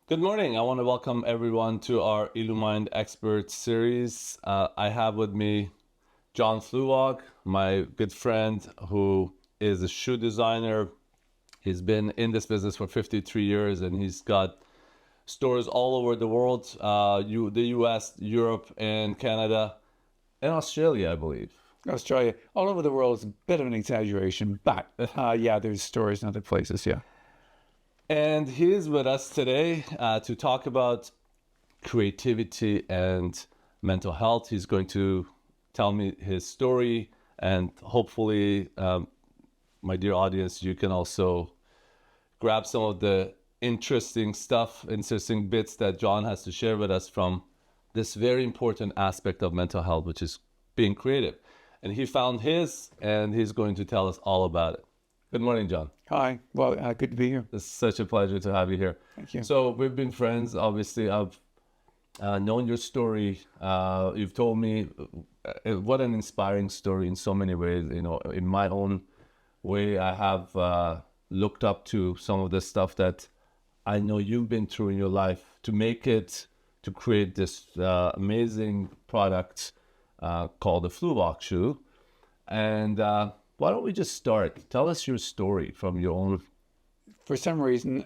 Good morning. I want to welcome everyone to our Elumind Expert Series. I have with me John Fluevog, my good friend who is a shoe designer. He's been in this business for 53 years and he's got stores all over the world, the US, Europe, and Canada, and Australia, I believe. Australia, all over the world is a bit of an exaggeration, but yeah, there's stores in other places, yeah. And he is with us today to talk about creativity and mental health. He's going to tell me his story, and hopefully, my dear audience, you can also grab some of the interesting bits that John has to share with us from this very important aspect of mental health, which is being creative. And he found his, and he's going to tell us all about it. Good morning, John. Hi, well, good to be here. It's such a pleasure to have you here. Thank you. So we've been friends. Obviously, I've known your story. You've told me what an inspiring story in so many ways. You know, in my own way, I have looked up to some of the stuff that I know you've been through in your life to make it, to create this amazing product called the Fluevog shoe. And why don't we just start? Tell us your story from your own. For some reason,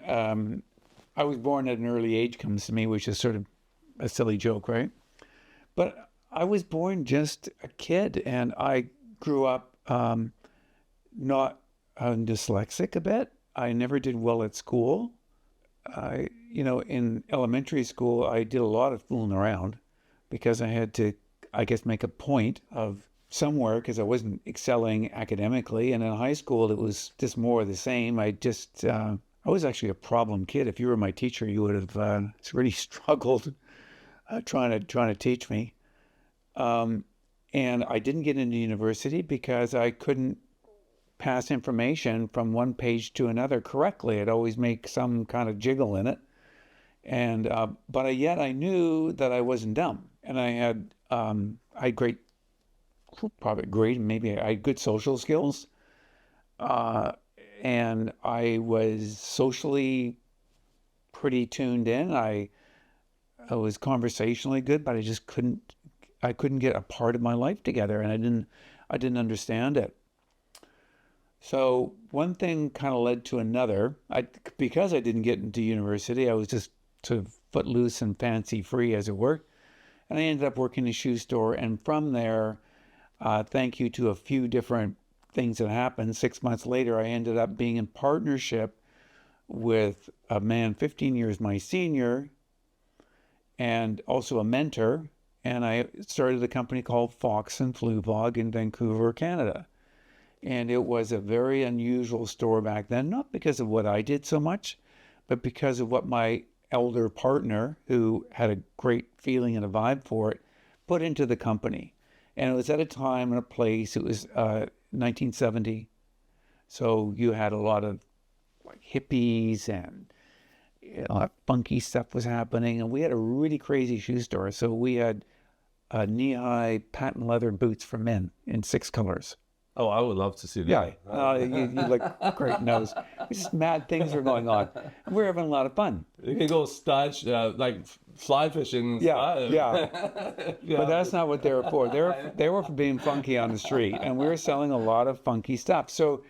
I was born at an early age, comes to me, which is sort of a silly joke, right? But I was born just a kid, and I grew up not dyslexic a bit. I never did well at school. In elementary school, I did a lot of fooling around because I had to, I guess, make a point of somewhere because I wasn't excelling academically. And in high school, it was just more of the same. I was actually a problem kid. If you were my teacher, you would have really struggled trying to teach me. And I didn't get into university because I couldn't pass information from one page to another correctly. I'd always make some kind of jiggle in it. And yet I knew that I wasn't dumb, and I had great, probably great, maybe I had good social skills, and I was socially pretty tuned in. I was conversationally good, but I couldn't get a part of my life together, and I didn't understand it. So one thing kind of led to another. Because I didn't get into university, I was just sort of footloose and fancy free, as it were. And I ended up working in a shoe store. And from there, thank you to a few different things that happened, 6 months later, I ended up being in partnership with a man 15 years my senior and also a mentor. And I started a company called Fox and Fluevog in Vancouver, Canada. And it was a very unusual store back then, not because of what I did so much, but because of what my elder partner, who had a great feeling and a vibe for it, put into the company. And it was at a time and a place, it was 1970. So you had a lot of like hippies and funky stuff was happening. And we had a really crazy shoe store. So we had knee-high patent leather boots for men in 6 colors. Oh, I would love to see that. Yeah, you look great nose. Just mad things are going on. And we're having a lot of fun. You can go stage like fly fishing. Yeah. Yeah. But that's not what they were for. They were for being funky on the street, and we were selling a lot of funky stuff. So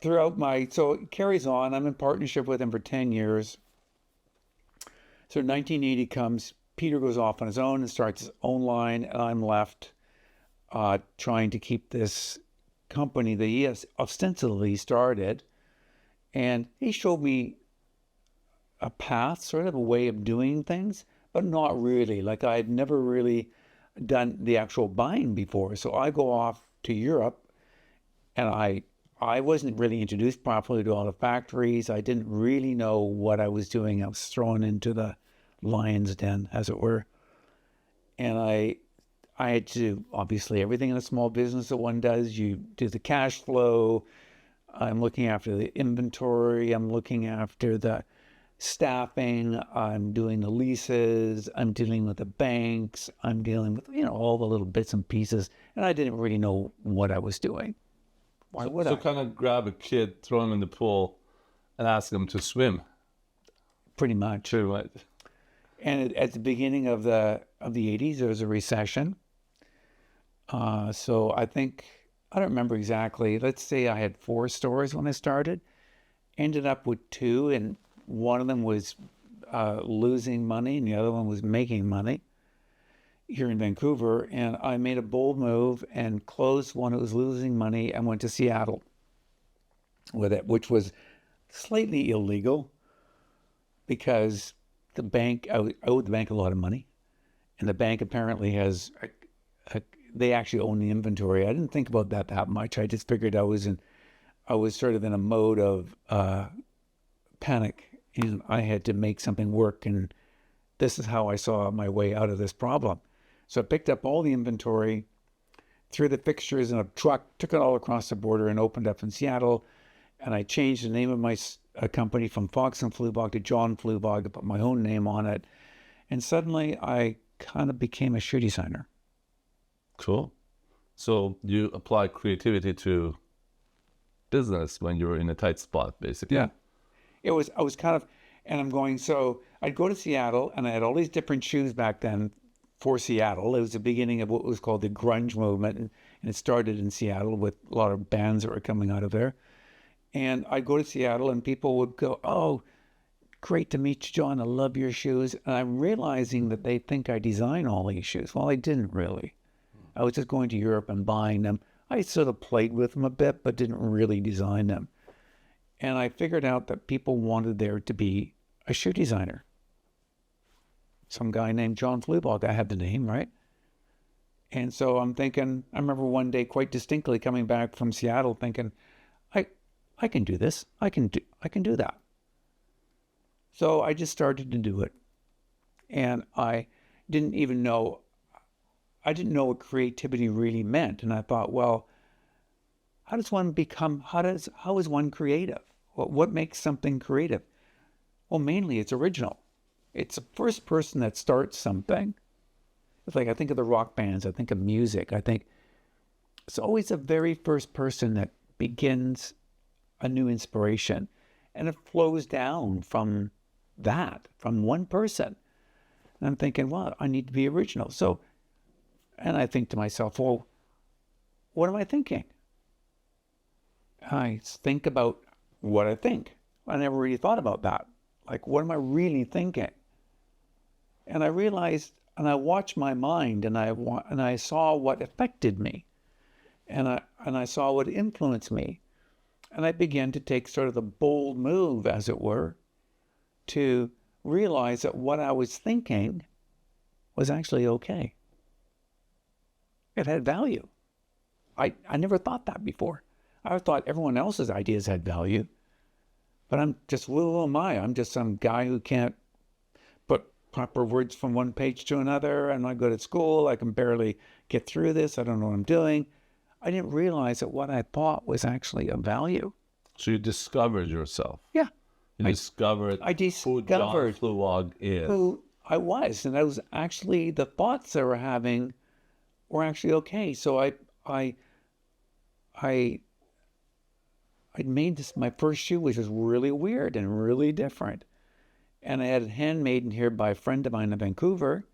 so it carries on. I'm in partnership with him for 10 years. So 1980 comes, Peter goes off on his own and starts his own line, and I'm left trying to keep this company that he has ostensibly started. And he showed me a path, sort of a way of doing things, but not really. Like I had never really done the actual buying before. So I go off to Europe, and I wasn't really introduced properly to all the factories. I didn't really know what I was doing. I was thrown into the lion's den, as it were. And I had to do, obviously, everything in a small business that one does. You do the cash flow. I'm looking after the inventory. I'm looking after the staffing. I'm doing the leases. I'm dealing with the banks. I'm dealing with, all the little bits and pieces. And I didn't really know what I was doing. Why would I? So kind of grab a kid, throw him in the pool, and ask him to swim. pretty much. True, right? And at the beginning of the 80s, there was a recession. So I don't remember exactly. Let's say I had 4 stores when I started. Ended up with 2, and one of them was losing money, and the other one was making money here in Vancouver. And I made a bold move and closed one that was losing money and went to Seattle with it, which was slightly illegal because the bank, I owed the bank a lot of money, and the bank apparently has they actually own the inventory. I didn't think about that much. I just figured I was sort of in a mode of panic, and I had to make something work, and this is how I saw my way out of this problem. So I picked up all the inventory, threw the fixtures in a truck, took it all across the border, and opened up in Seattle. And I changed the name of my company from Fox and Fluevog to John Fluevog to put my own name on it. And suddenly I kind of became a shoe designer. Cool. So you apply creativity to business when you're in a tight spot, basically. Yeah. I was kind of, and I'm going, so I'd go to Seattle, and I had all these different shoes back then for Seattle. It was the beginning of what was called the grunge movement, and it started in Seattle with a lot of bands that were coming out of there. And I'd go to Seattle, and people would go, "Oh, great to meet you, John. I love your shoes." And I'm realizing that they think I design all these shoes. Well, I didn't really. I was just going to Europe and buying them. I sort of played with them a bit, but didn't really design them. And I figured out that people wanted there to be a shoe designer. Some guy named John Fluevog. I have the name, right? And so I'm thinking, I remember one day quite distinctly coming back from Seattle thinking, I can do this. I can do that. So I just started to do it. And I didn't know what creativity really meant. And I thought, well, how is one creative? What makes something creative? Well, mainly it's original. It's the first person that starts something. It's like I think of the rock bands, I think of music. I think it's always the very first person that begins a new inspiration, and it flows down from one person. And I'm thinking, well, I need to be original. So, and I think to myself, well, what am I thinking? I think about what I think. I never really thought about that. Like, what am I really thinking? And I realized, and I watched my mind, and I saw what affected me, and I saw what influenced me, and I began to take sort of the bold move, as it were, to realize that what I was thinking was actually okay. It had value. I never thought that before. I thought everyone else's ideas had value, but who am I? I'm just some guy who can't put proper words from one page to another, and I go to school, I can barely get through this, I don't know what I'm doing. I didn't realize that what I thought was actually of value. So you discovered yourself. Yeah. You discovered who John Fluevog is. Who I was, and that was actually the thoughts they were having were actually okay. So I made this my first shoe, which was really weird and really different. And I had it handmade here by a friend of mine in Vancouver,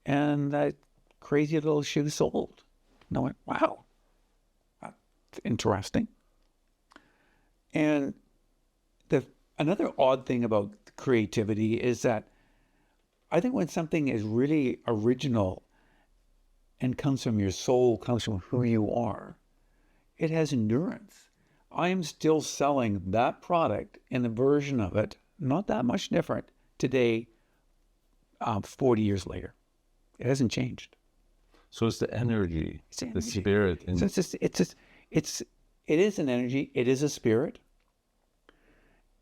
and that crazy little shoe sold. And I went, wow, that's interesting. And another odd thing about creativity is that I think when something is really original and comes from your soul, comes from who you are, it has endurance. I am still selling that product in a version of it, not that much different today, 40 years later. It hasn't changed. So it's the energy, the spirit. It is an energy. It is a spirit.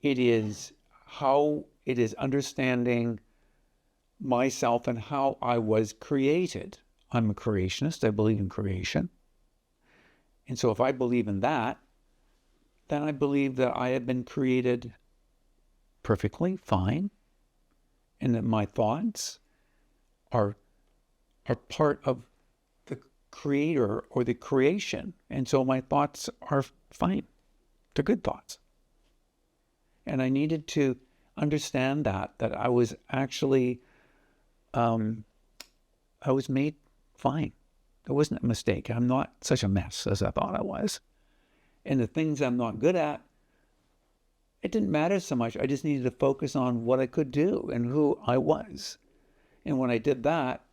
It is how it is understanding myself and how I was created. I'm a creationist. I believe in creation. And so if I believe in that, then I believe that I have been created perfectly fine, and that my thoughts are part of the creator or the creation. And so my thoughts are fine. They're good thoughts. And I needed to understand that I was actually, I was made fine. It wasn't a mistake. I'm not such a mess as I thought I was. And the things I'm not good at, it didn't matter so much. I just needed to focus on what I could do and who I was. And when I did that,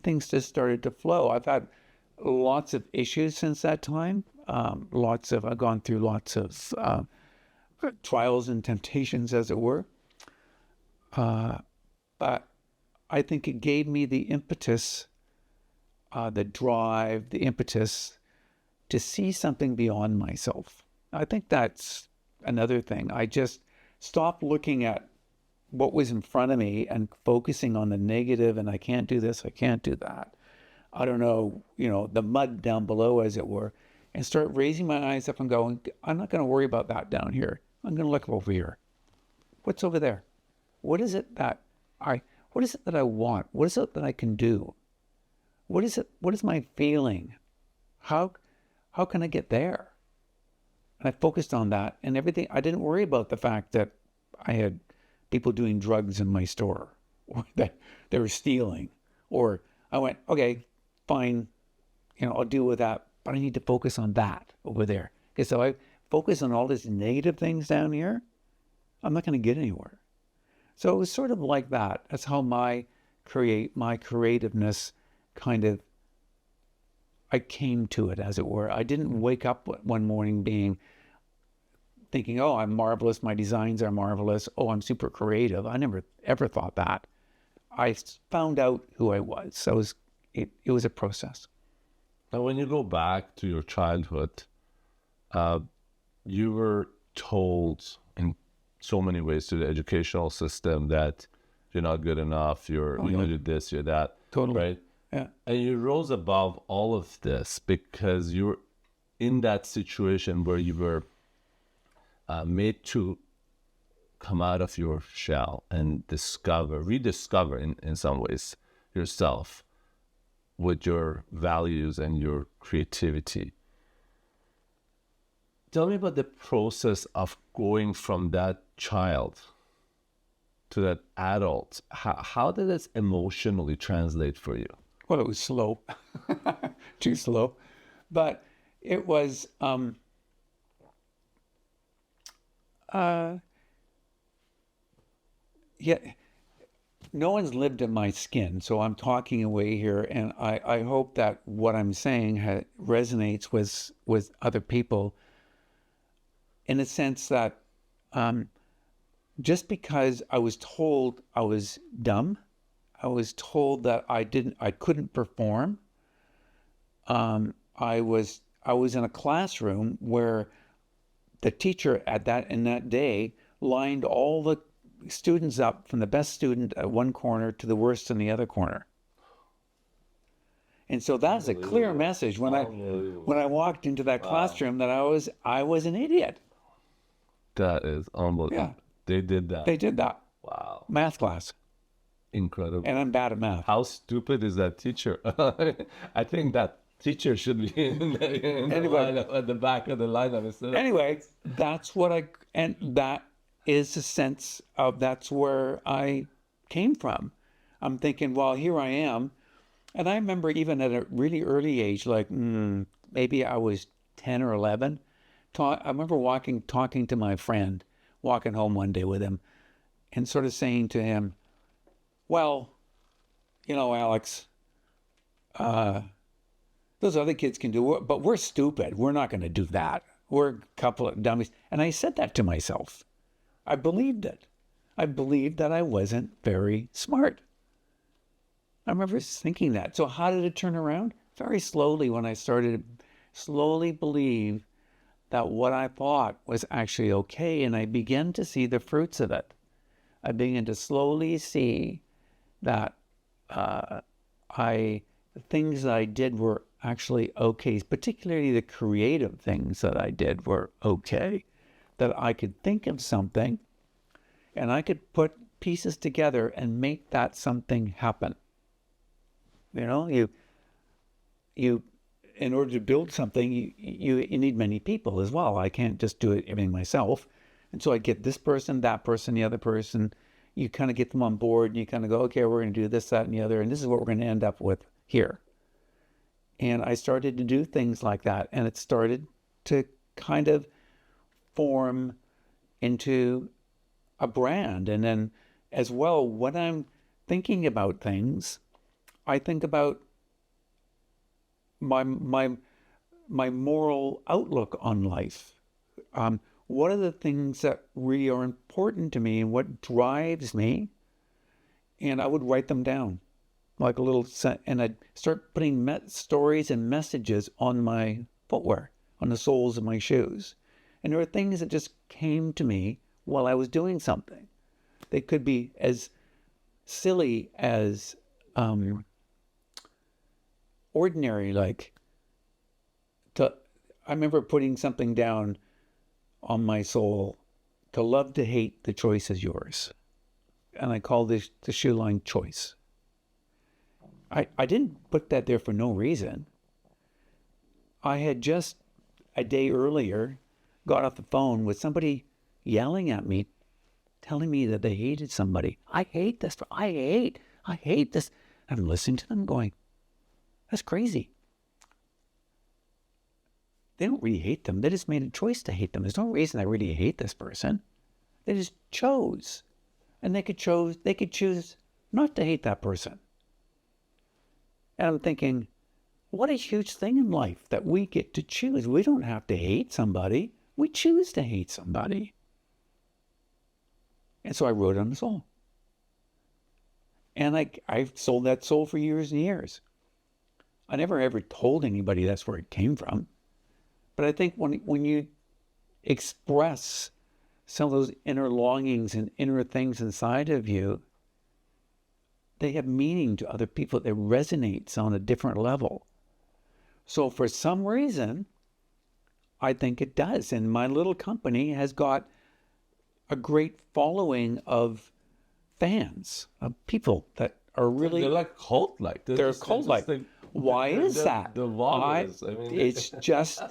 things just started to flow. I've had lots of issues since that time. I've gone through lots of trials and temptations, as it were. But I think it gave me the impetus, the drive, the impetus to see something beyond myself. I think that's another thing. I just stopped looking at what was in front of me and focusing on the negative, and I can't do this, I can't do that. I don't know, the mud down below, as it were, and start raising my eyes up and going, I'm not going to worry about that down here. I'm going to look over here. What's over there? What is it that I want? What is it that I can do? What is my feeling? How can I get there? And I focused on that and everything. I didn't worry about the fact that I had people doing drugs in my store, or that they were stealing. Or I went, okay, fine, I'll deal with that, but I need to focus on that over there. Because if I focus on all these negative things down here, I'm not going to get anywhere. So it was sort of like that. That's how my creativeness kind of, I came to it, as it were. I didn't wake up one morning thinking, oh, I'm marvelous, my designs are marvelous, oh, I'm super creative. I never ever thought that. I found out who I was. So it was a process. Now, when you go back to your childhood, you were told in so many ways to the educational system that you're not good enough, you're do this, you're that. Totally. Right? Yeah. And you rose above all of this because you were in that situation where you were made to come out of your shell and rediscover in some ways yourself with your values and your creativity. Tell me about the process of going from that child to that adult. How did this emotionally translate for you? Well, it was slow, too slow, but it was, yeah, no one's lived in my skin, so I'm talking away here, and I hope that what I'm saying resonates with other people, in a sense that just because I was told I was dumb, I was told that I couldn't perform. I was in a classroom where the teacher in that day lined all the students up from the best student at one corner to the worst in the other corner. And so that's a clear message when I walked into that classroom that I was an idiot. That is unbelievable. Yeah. They did that. They did that. Wow. Math class. Incredible. And I'm bad at math. How stupid is that teacher? I think that teacher should be in the at the back of the lineup. Anyway, that is the sense of, that's where I came from. I'm thinking, well, here I am. And I remember even at a really early age, like maybe I was 10 or 11, I remember talking to my friend, walking home one day with him, and sort of saying to him, well, Alex, those other kids can do it, but we're stupid. We're not going to do that. We're a couple of dummies. And I said that to myself. I believed it. I believed that I wasn't very smart. I remember thinking that. So how did it turn around? Very slowly, when I started to slowly believe that what I thought was actually okay, and I began to see the fruits of it. I began to slowly see that the things that I did were actually okay, particularly the creative things that I did were okay, that I could think of something and I could put pieces together and make that something happen. You in order to build something, you need many people as well. I can't just do everything myself. And so I get this person, that person, the other person. You kind of get them on board and you kind of go, okay, we're going to do this, that, and the other. And this is what we're going to end up with here. And I started to do things like that. And it started to kind of form into a brand. And then as well, when I'm thinking about things, I think about my moral outlook on life. What are the things that really are important to me and what drives me? And I would write them down like a little, and I'd start putting stories and messages on my footwear, on the soles of my shoes. And there are things that just came to me while I was doing something. They could be as silly as ordinary, like I remember putting something down on my sole: to love, to hate, the choice is yours. And I call this the shoe line Choice. I didn't put that there for no reason. I had just a day earlier got off the phone with somebody yelling at me, telling me that they hated somebody. I hate this. I hate this. I'm listening to them going, that's crazy. They don't really hate them. They just made a choice to hate them. There's no reason I really hate this person. They just chose. And they could choose not to hate that person. And I'm thinking, what a huge thing in life that we get to choose. We don't have to hate somebody. We choose to hate somebody. And so I wrote on the sole. And I've sold that sole for years and years. I never ever told anybody that's where it came from. But I think when you express some of those inner longings and inner things inside of you, they have meaning to other people. It resonates on a different level. So for some reason, I think it does. And my little company has got a great following of fans, of people that are really... They're like cult-like. They're cult-like. Why is that? The vloggers. It's just...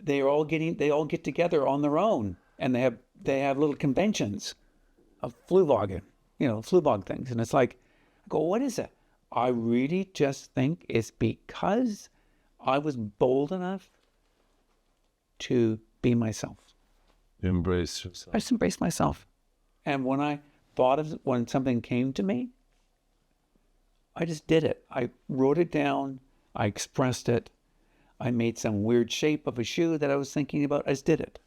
they all get together on their own, and they have little conventions of Fluevogian, Fluevog things, and it's like, I go, what is it? I really just think it's because I was bold enough to be myself. Embrace yourself. I just embraced myself, and when something came to me, I just did it. I wrote it down. I expressed it. I made some weird shape of a shoe that I was thinking about. I just did it.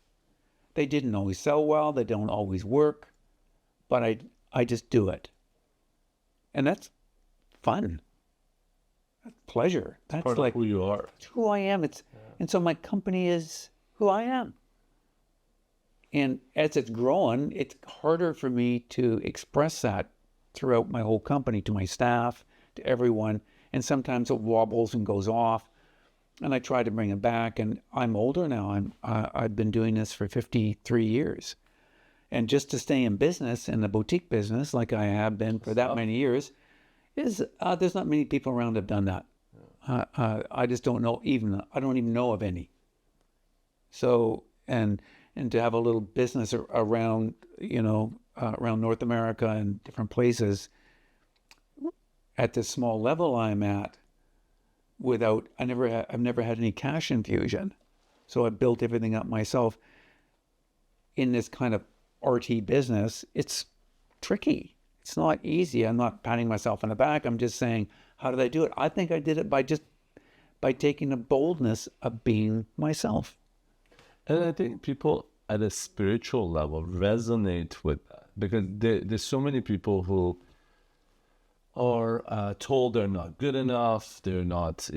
They didn't always sell well. They don't always work. But I just do it. And that's fun. That's pleasure. That's part like of who you are. It's who I am. And so my company is who I am. And as it's growing, it's harder for me to express that throughout my whole company, to my staff, to everyone. And sometimes it wobbles and goes off. And I try to bring it back. And I'm older now. I've been doing this for 53 years. And just to stay in business, in the boutique business, like I have been for that many years, there's not many people around that have done that. I just don't know I don't even know of any. So, and to have a little business around, around North America and different places at the small level I'm at, I've never had any cash infusion. So I built everything up myself. In this kind of RT business, it's tricky. It's not easy. I'm not patting myself on the back. I'm just saying, how did I do it? I think I did it by taking the boldness of being myself. And I think people at a spiritual level resonate with that, because there's so many people who are told they're not good enough. They're not,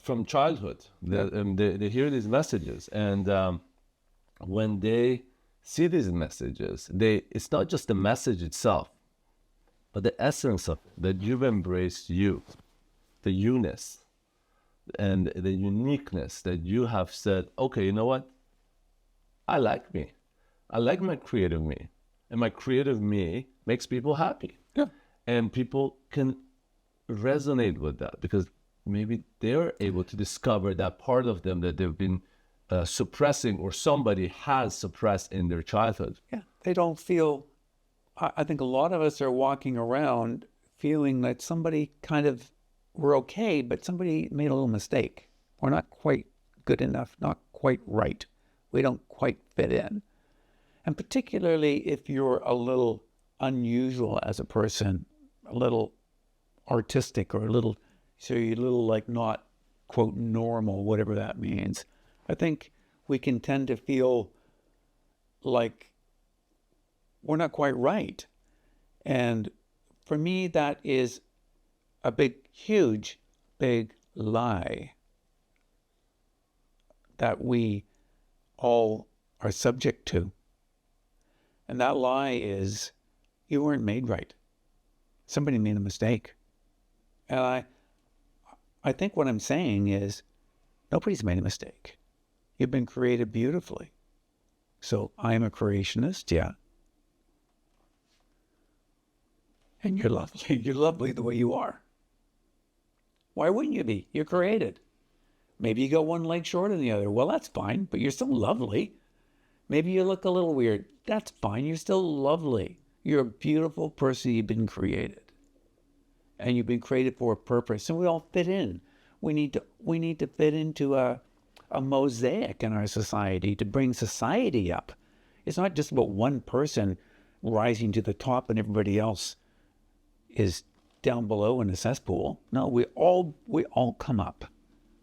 from childhood. They hear these messages, and when they see these messages, it's not just the message itself, but the essence of it, that you've embraced you, the you-ness, and the uniqueness, that you have said, okay, you know what? I like me. I like my creative me. And my creative me makes people happy. Yeah. And people can resonate with that because maybe they're able to discover that part of them that they've been suppressing, or somebody has suppressed in their childhood. Yeah, they don't feel. I think a lot of us are walking around feeling that somebody kind of, we're okay, but somebody made a little mistake. We're not quite good enough, not quite right. We don't quite fit in. And particularly if you're a little unusual as a person, a little artistic, or a little, so you're a little like not, quote, normal, whatever that means. I think we can tend to feel like we're not quite right. And for me, that is a big, huge, big lie that we all are subject to. And that lie is, you weren't made right. Somebody made a mistake. And I think what I'm saying is, nobody's made a mistake. You've been created beautifully. So I am a creationist, yeah. And you're lovely. You're lovely the way you are. Why wouldn't you be? You're created. Maybe you got one leg shorter than the other. Well, that's fine, but you're still lovely. Maybe you look a little weird. That's fine. You're still lovely. You're a beautiful person. You've been created. And you've been created for a purpose. And we all fit in. We need to fit into a mosaic in our society to bring society up. It's not just about one person rising to the top and everybody else is down below in a cesspool. No, we all come up.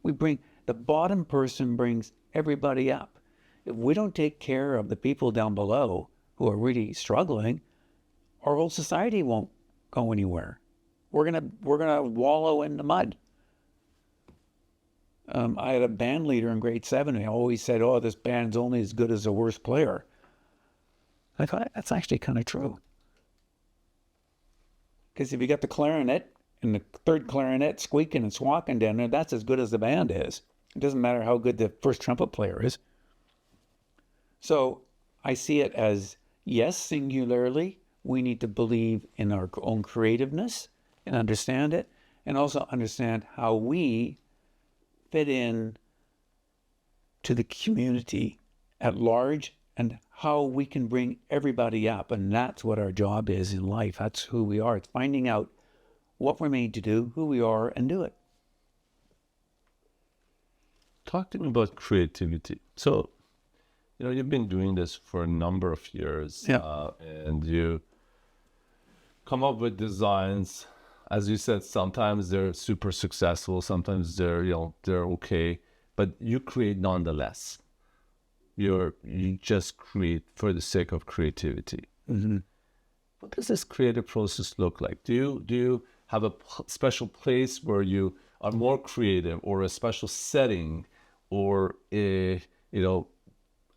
The bottom person brings everybody up. If we don't take care of the people down below who are really struggling, our whole society won't go anywhere. We're gonna wallow in the mud. I had a band leader in grade 7 who always said, "Oh, this band's only as good as the worst player." I thought that's actually kind of true. Because if you got the clarinet and the third clarinet squeaking and squawking down there, that's as good as the band is. It doesn't matter how good the first trumpet player is. So I see it as, yes, singularly, we need to believe in our own creativeness and understand it, and also understand how we fit in to the community at large and how we can bring everybody up. And that's what our job is in life. That's who we are. It's finding out what we're made to do, who we are, and do it. Talk to me about creativity. So, you've been doing this for a number of years, Yeah. And you come up with designs. As you said, sometimes they're super successful, sometimes they're okay, but you create nonetheless. You just create for the sake of creativity. Mm-hmm. What does this creative process look like? Do you have a special place where you are more creative, or a special setting, or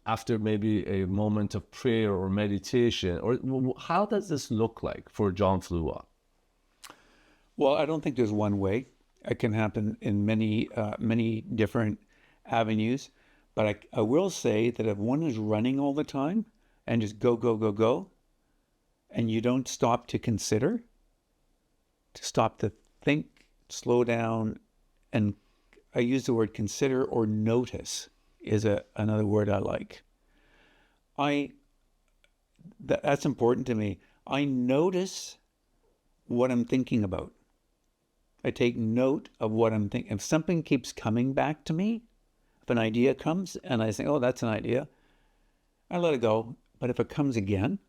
after maybe a moment of prayer or meditation, or how does this look like for John Fluevog? Well, I don't think there's one way. It can happen in many different avenues. But I will say that if one is running all the time and just go, go, go, go, and you don't stop to consider, to stop to think, slow down, and I use the word consider or notice is another word I like. That's important to me. I notice what I'm thinking about. I take note of what I'm thinking. If something keeps coming back to me, if an idea comes and I think, oh, that's an idea, I let it go. But if it comes again,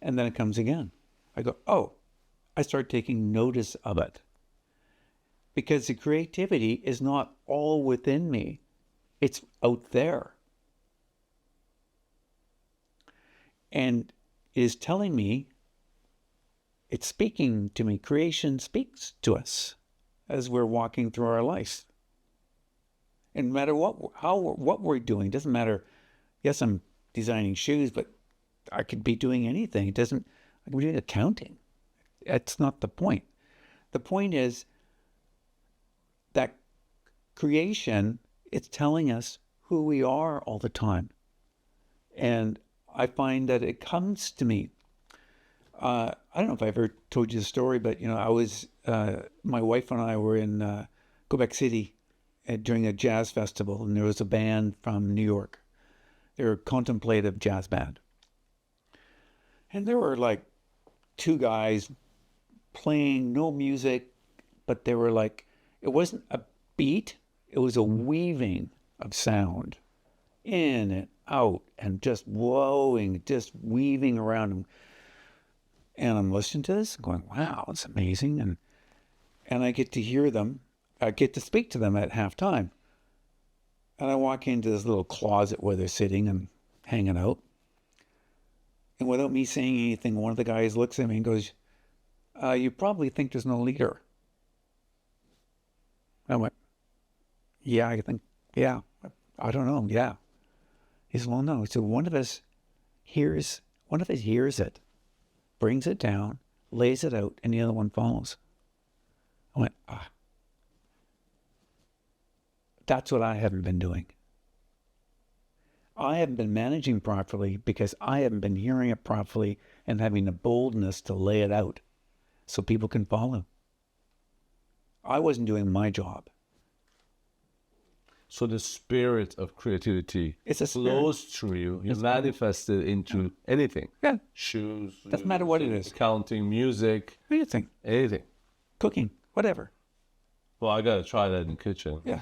and then it comes again, I go, oh, I start taking notice of it. Because the creativity is not all within me. It's out there. And it is telling me, it's speaking to me. Creation speaks to us as we're walking through our life. And no matter what we're doing, doesn't matter. Yes, I'm designing shoes, but I could be doing anything. I could be doing accounting. That's not the point. The point is that creation, it's telling us who we are all the time. And I find that it comes to me. I don't know if I ever told you the story, but I was my wife and I were in Quebec City during a jazz festival, and there was a band from New York. They were a contemplative jazz band. And there were like two guys playing no music, but they were like, it wasn't a beat, it was a weaving of sound in and out and just wowing, just weaving around them. And I'm listening to this going, wow, it's amazing. And I get to hear them. I get to speak to them at halftime. And I walk into this little closet where they're sitting and hanging out. And without me saying anything, one of the guys looks at me and goes, you probably think there's no leader. I went, yeah, I think, yeah, I don't know, yeah. He said, well, no. He said, one of us hears it, brings it down, lays it out, and the other one follows. I went, that's what I haven't been doing. I haven't been managing properly because I haven't been hearing it properly and having the boldness to lay it out so people can follow. I wasn't doing my job. So the spirit of creativity flows through you. You manifest it into anything. Yeah. Shoes. Doesn't matter what it is. Accounting, music. Anything. Anything. Cooking. Whatever. Well, I got to try that in the kitchen. Yeah.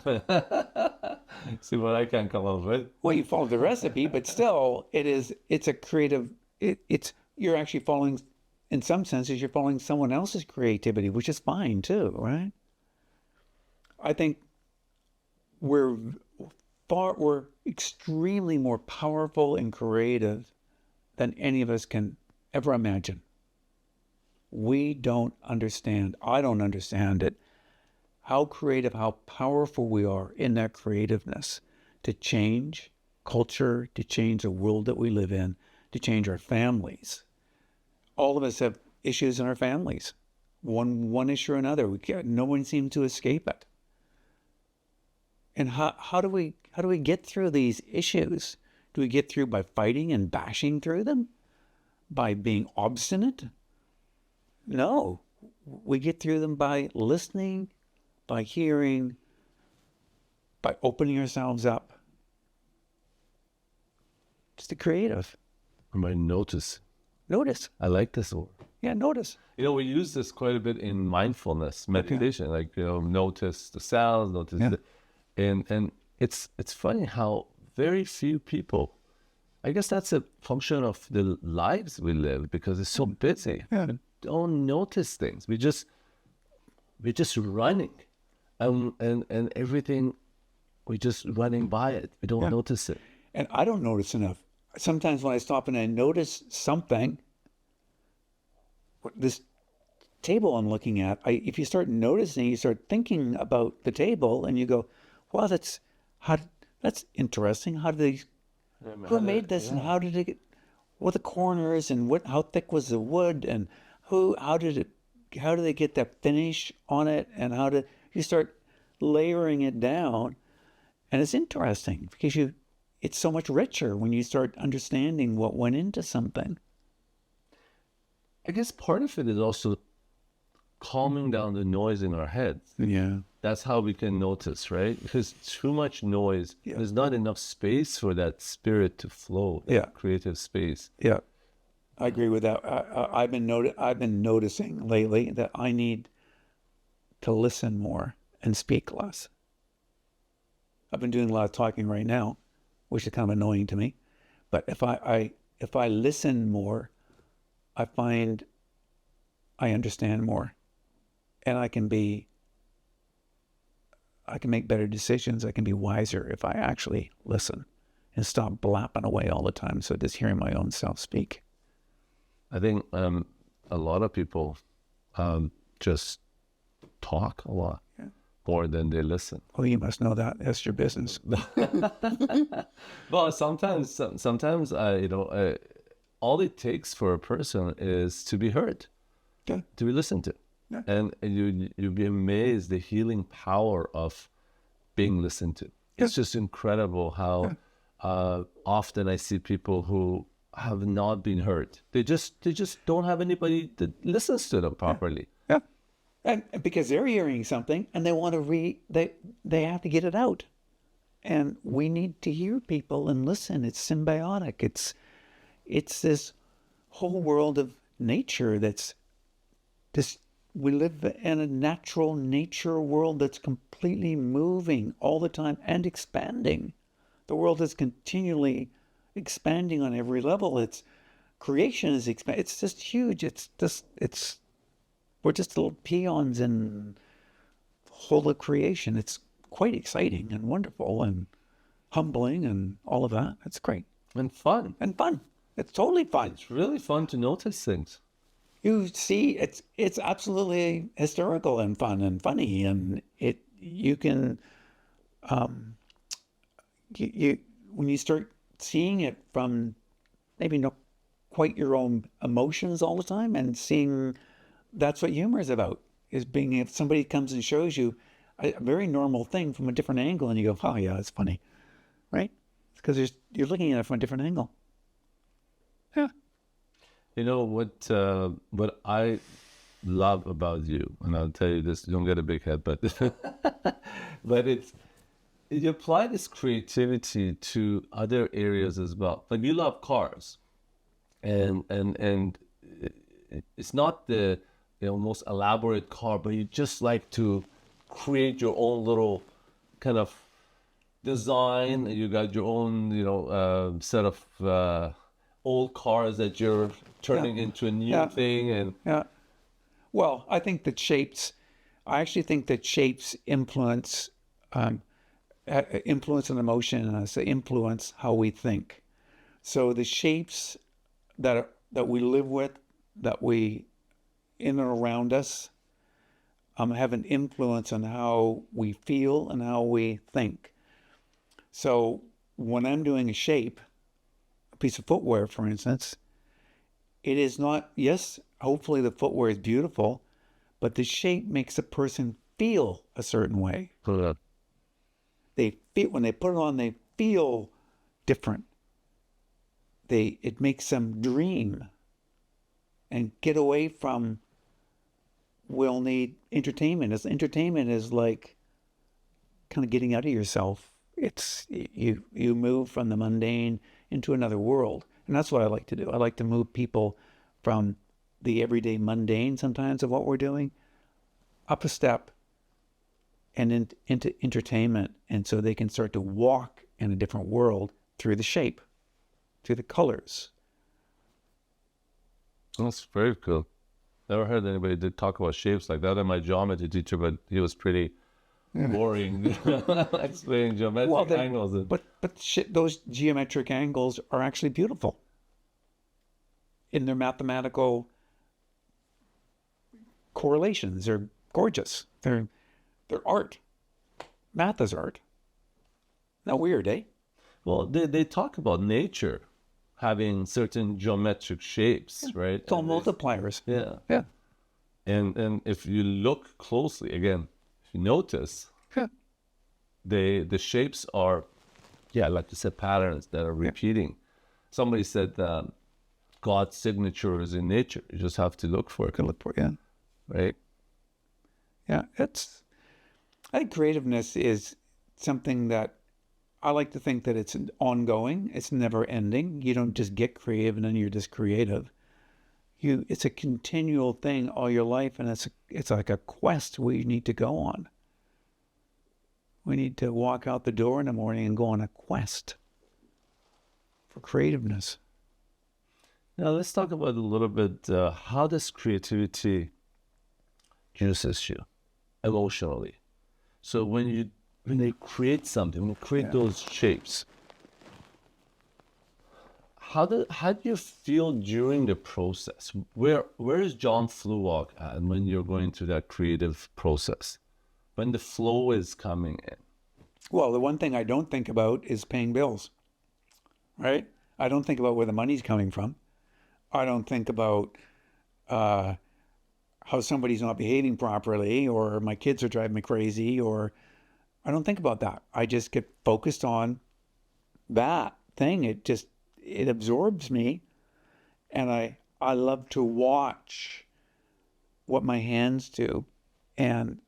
See what I can come up with. Well, you follow the recipe, but still, it's a creative, you're actually following, in some senses, you're following someone else's creativity, which is fine too, right? I think we're extremely more powerful and creative than any of us can ever imagine. We don't understand, I don't understand it, how creative, how powerful we are in that creativeness to change culture, to change the world that we live in, to change our families. All of us have issues in our families, one issue or another. No one seems to escape it. And how do we get through these issues? Do we get through by fighting and bashing through them? By being obstinate? No. We get through them by listening, by hearing, by opening ourselves up. Just the creative. I might notice. Notice. I like this word. Yeah, notice. You know, we use this quite a bit in mindfulness meditation. Yeah. Like, notice the sounds, notice the... And it's funny how very few people, I guess that's a function of the lives we live because it's so busy. Yeah. We don't notice things. We're just running, and everything, we're just running by it. We don't notice it. And I don't notice enough. Sometimes when I stop and I notice something, this table I'm looking at, if you start noticing, you start thinking about the table, and you go, "Wow, that's interesting. Who made this, and how did it get? What the corners, and how thick was the wood, and how did they get that finish on it, and you start layering it down, and it's interesting because it's so much richer when you start understanding what went into something. I guess part of it is also calming down the noise in our heads. Yeah. That's how we can notice, right? Because too much noise, there's not enough space for that spirit to flow, that creative space. Yeah, I agree with that. I've been noticing lately that I need to listen more and speak less. I've been doing a lot of talking right now, which is kind of annoying to me. But if I listen more, I find I understand more, and I can make better decisions. I can be wiser if I actually listen and stop blapping away all the time. So just hearing my own self speak. I think a lot of people just talk a lot more than they listen. Oh, you must know that. That's your business. Well, sometimes all it takes for a person is to be heard, to be listened to. Yeah. And you'd be amazed the healing power of being listened to. Yeah. It's just incredible how often I see people who have not been heard. They just don't have anybody that listens to them properly. Yeah. And because they're hearing something and they want to they have to get it out. And we need to hear people and listen. It's symbiotic. It's this whole world of nature that's this. We live in a natural nature world that's completely moving all the time and expanding. The world is continually expanding on every level. It's creation is expand. It's just huge. It's we're just little peons in the whole of creation. It's quite exciting and wonderful and humbling and all of that. It's great And fun. and fun. It's totally fun. It's really fun to notice things. You see, it's absolutely hysterical and fun and funny, and you can you when you start seeing it from maybe not quite your own emotions all the time, and seeing that's what humor is about, is being, if somebody comes and shows you a very normal thing from a different angle, and you go, oh yeah, it's funny, right? Because you're looking at it from a different angle. Yeah. You know what I love about you, and I'll tell you this, don't get a big head, but but it's you apply this creativity to other areas as well. Like you love cars, and it's not the most elaborate car, but you just like to create your own little kind of design. You got your own set of old cars that you're turning into a new thing. And Yeah. Well, I think that I actually think that shapes influence influence an emotion, and I say influence how we think. So the shapes that we live with, that we in and around us, have an influence on how we feel and how we think. So when I'm doing a shape, a piece of footwear, for instance, it is not, yes, hopefully the footwear is beautiful, but the shape makes a person feel a certain way. They feel, when they put it on, they feel different. It makes them dream and get away from, we'll need entertainment. Entertainment is like kind of getting out of yourself. It's you move from the mundane into another world. And that's what I like to do. I like to move people from the everyday mundane sometimes of what we're doing up a step and into entertainment. And so they can start to walk in a different world through the shape, through the colors. that's very cool. Never heard anybody did talk about shapes like that. And my geometry teacher, but he was pretty boring explaining geometric angles. But those geometric angles are actually beautiful in their mathematical correlations. They're gorgeous. They're art. Math is art. Not weird, eh? Well, they talk about nature having certain geometric shapes, right? It's all multipliers. Yeah. Yeah. And if you look closely, again, if you notice, Yeah. the shapes are, like you said, patterns that are repeating. Somebody said God's signature is in nature. You just have to look for it. Yeah. Right? Yeah. I think creativeness is something that I like to think that it's ongoing. It's never ending. You don't just get creative and then you're just creative. It's a continual thing all your life, and it's like a quest we need to go on. We need to walk out the door in the morning and go on a quest for creativeness. Now let's talk about a little bit how does creativity uses you emotionally. So when they create something, when you create those shapes, how do you feel during the process? Where is John Fluevog at when you're going through that creative process? When the flow is coming in? Well, the one thing I don't think about is paying bills, right? I don't think about where the money's coming from. I don't think about how somebody's not behaving properly, or my kids are driving me crazy, or I don't think about that. I just get focused on that thing. It absorbs me, and I love to watch what my hands do And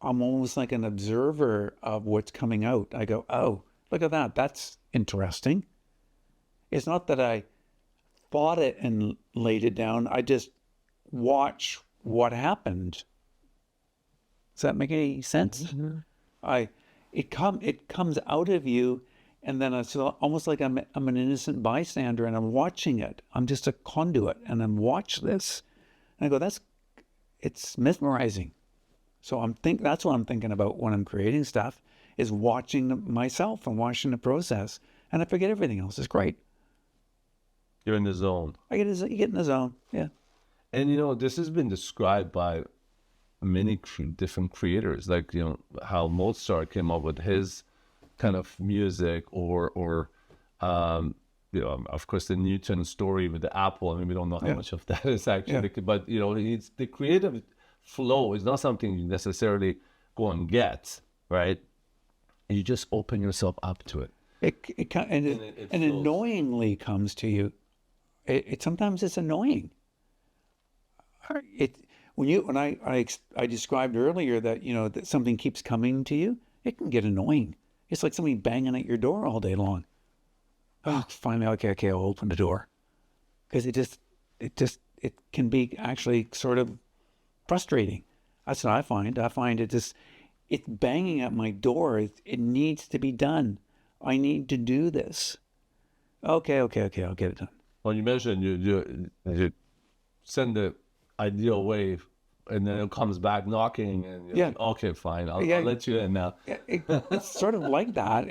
I'm almost like an observer of what's coming out. I go, oh, look at that. That's interesting. It's not that I thought it and laid it down. I just watch what happened. Does that make any sense? Mm-hmm. It comes out of you, and then it's almost like I'm an innocent bystander, and I'm watching it. I'm just a conduit, and I'm watch this, and I go, it's mesmerizing. So that's what I'm thinking about when I'm creating stuff, is watching myself and watching the process, and I forget everything else. It's great. You're in the zone. You get in the zone, yeah. And this has been described by many different creators, like how Mozart came up with his kind of music, or of course the Newton story with the apple. I mean, we don't know how much of that is actually, but it's the creative flow is not something you necessarily go and get, right? You just open yourself up to it. It annoyingly comes to you. Sometimes it's annoying. When I described earlier that that something keeps coming to you, it can get annoying. It's like somebody banging at your door all day long. Oh, finally, okay, I'll open the door, because it can be actually sort of frustrating. That's what I find. I find it's banging at my door. It needs to be done. I need to do this. Okay, I'll get it done. Well, you mentioned you send the idea away, and then it comes back knocking, and you're like, okay, fine, I'll let you in now. It's sort of like that.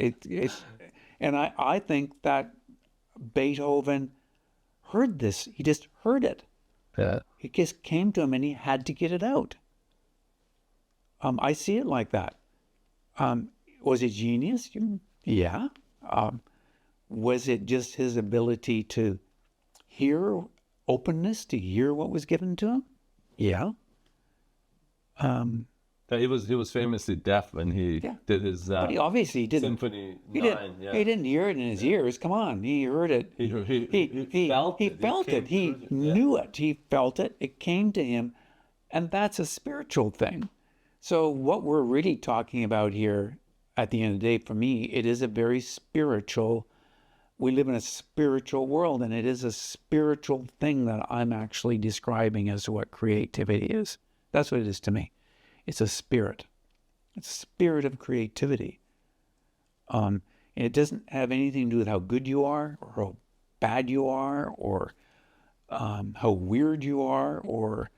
And I think that Beethoven heard this. He just heard it. Yeah. It just came to him, and he had to get it out. I see it like that. Was it genius? Yeah. Was it just his ability to hear, openness to hear what was given to him? Yeah. He was famously deaf when he did his but he obviously didn't. Symphony 9. He didn't hear it in his ears. Come on, he heard it. He felt it. He knew it. He felt it. It came to him, and that's a spiritual thing. So what we're really talking about here, at the end of the day, for me, it is a very spiritual. We live in a spiritual world, and it is a spiritual thing that I'm actually describing as to what creativity is. That's what it is to me. It's a spirit. It's a spirit of creativity. And it doesn't have anything to do with how good you are, or how bad you are, or how weird you are, or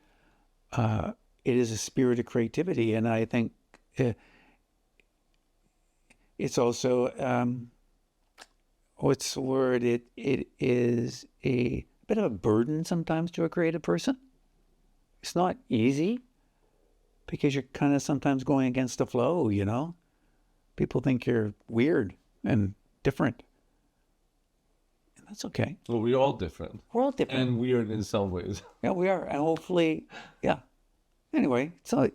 it is a spirit of creativity. And I think it's also, what's the word? It is a bit of a burden sometimes to a creative person. It's not easy, because you're kind of sometimes going against the flow, People think you're weird and different. And that's okay. Well, we're all different. We're all different. And weird in some ways. Yeah, we are. And hopefully, yeah. Anyway, so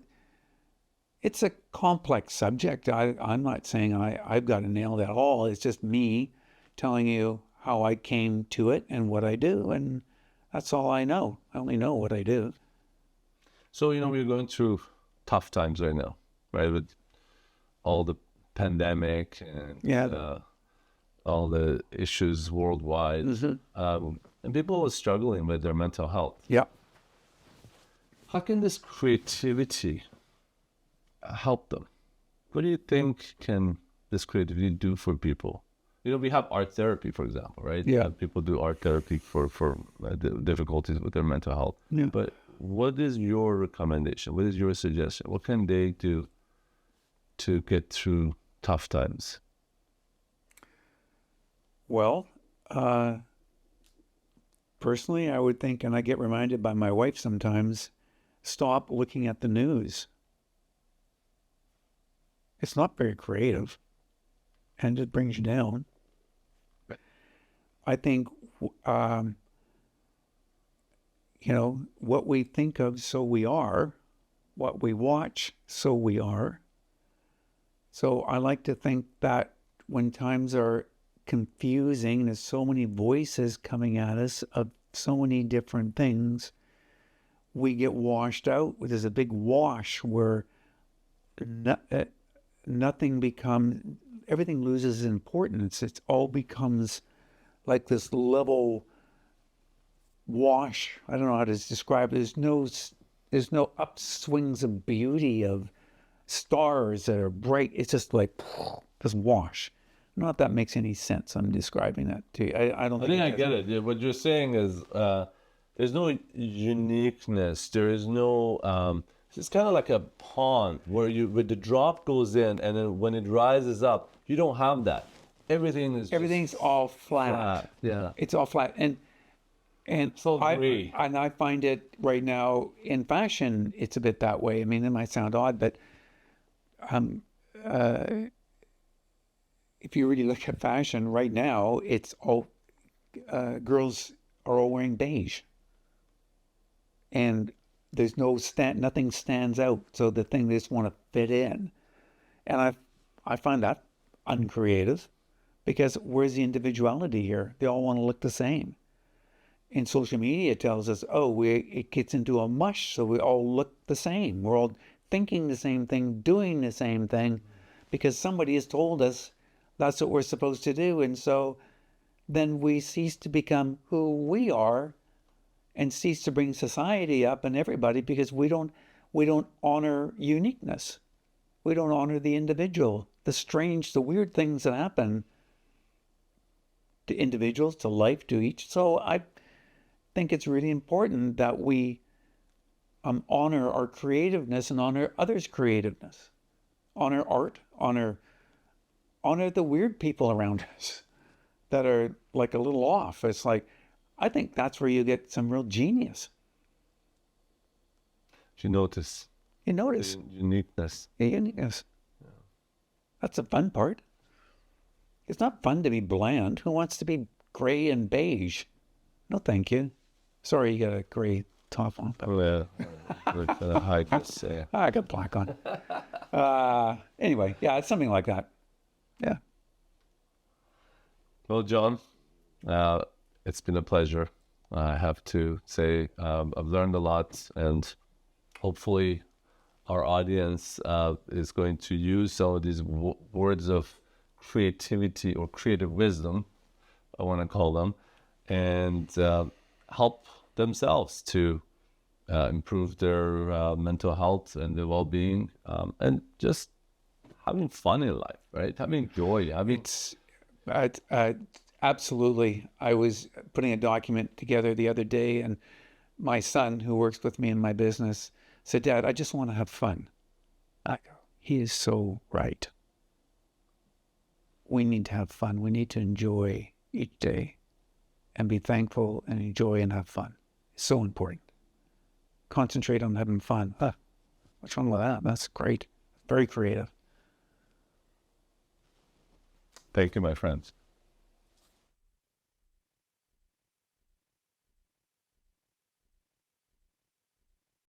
it's a complex subject. I'm not saying I've got it nailed at all. It's just me telling you how I came to it and what I do. And that's all I know. I only know what I do. So, we're going through tough times right now, right? With all the pandemic and all the issues worldwide. Mm-hmm. And people are struggling with their mental health. Yeah. How can this creativity help them? What do you think can this creativity do for people? We have art therapy, for example, right? Yeah. People do art therapy for the difficulties with their mental health. Yeah. But what is your recommendation? What is your suggestion? What can they do to get through tough times? Well, personally, I would think, and I get reminded by my wife sometimes, stop looking at the news. It's not very creative, and it brings you down. I think, what we think of, so we are. What we watch, so we are. So I like to think that when times are confusing, there's so many voices coming at us of so many different things, we get washed out. There's a big wash where nothing becomes, everything loses importance. It all becomes like this level wash. I don't know how to describe it. There's no upswings of beauty of stars that are bright. It's just like this wash. I don't know if that makes any sense. I'm describing that to you. I don't I think I get it. Yeah, what you're saying is there's no uniqueness. There is no. It's kind of like a pond where the drop goes in, and then when it rises up, you don't have that. Everything's all flat. Yeah, It's all flat, and so gray. I find it right now in fashion. It's a bit that way. I mean, it might sound odd, but if you really look at fashion right now, it's all girls are all wearing beige, and there's nothing stands out. So the thing they just want to fit in, and I find that uncreative, because where's the individuality here? They all want to look the same. And social media tells us, it gets into a mush, so we all look the same. We're all thinking the same thing, doing the same thing, because somebody has told us that's what we're supposed to do. And so then we cease to become who we are and cease to bring society up and everybody, because we don't honor uniqueness. We don't honor the individual, the weird things that happen to individuals, to life, to each. So I think it's really important that we honor our creativeness and honor others' creativeness, honor art, honor the weird people around us that are like a little off. It's like, I think that's where you get some real genius. You notice. Uniqueness. Uniqueness. Yeah. That's the fun part. It's not fun to be bland. Who wants to be gray and beige? No, thank you. Sorry, you got a gray top on. Yeah. I got black on. Anyway, yeah, it's something like that. Yeah. Well, John, it's been a pleasure. I have to say I've learned a lot, and hopefully our audience is going to use some of these words of creativity or creative wisdom, I want to call them, and help themselves to improve their mental health and their well-being, and just having fun in life, right? Having joy. Absolutely. I was putting a document together the other day, and my son, who works with me in my business, said, "Dad, I just want to have fun." I go, he is so right. We need to have fun. We need to enjoy each day and be thankful and enjoy and have fun. It's so important. Concentrate on having fun. What's wrong with that? That's great. Very creative. Thank you, my friends.